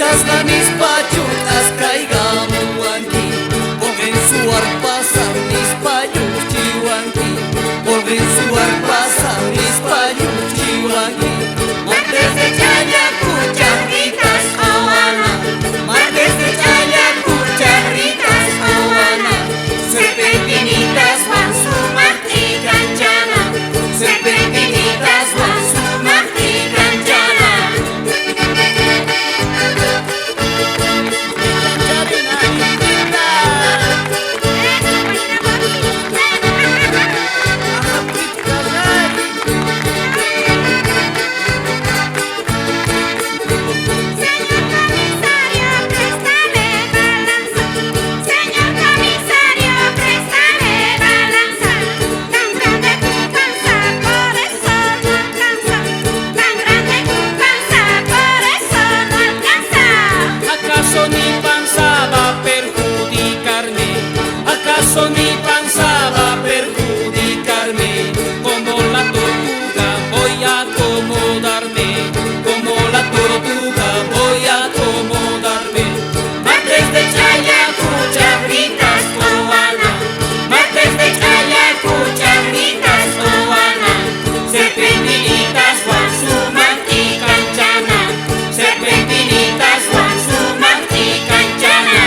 Chasna mis pachutas caigamuanki, Polgen suar pasar mis payus chihuanki, Polgen suar pasar mis payus chihuanki. Martes de Chayacu, charritas Joana, martes de Chayacu, charritas Joana, serpentinitas van su marti canchana, serpentinitas van su marti canchana. ¿Acaso mi panza va a perjudicarme? Como la tortuga voy a acomodarme, como la tortuga voy a acomodarme. Martes de Chayacu, charritas Joana, martes de Chayacu, charritas Joana, serpentinitas van su marti canchana, serpentinitas van su marti canchana.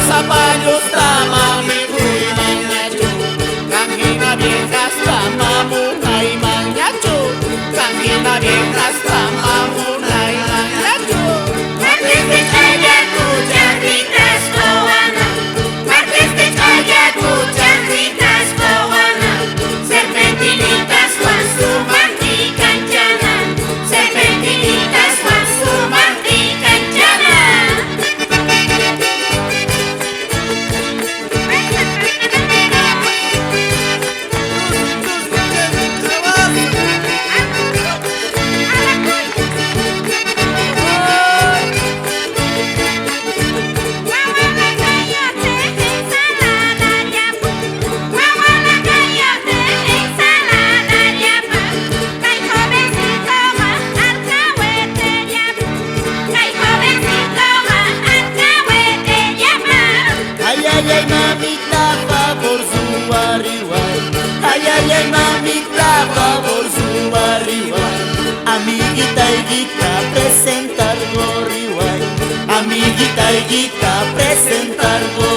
Sapayos tamami kuy manyachu, Kangina viejas tamamu nay manyachu, Kangina viejas tamamu nay manyachu. Martes de Chayacu, charritas Joana, martes de Chayacu, charritas Joana, serpentinitas van su marti canchana, serpentinitas van su marti canchana. Ay, mamita, favor su arriba. Ay, mamita, favor su arriba. Amiguita y guita, presentar gorriway. Amiguita y guita, presentar gorriway.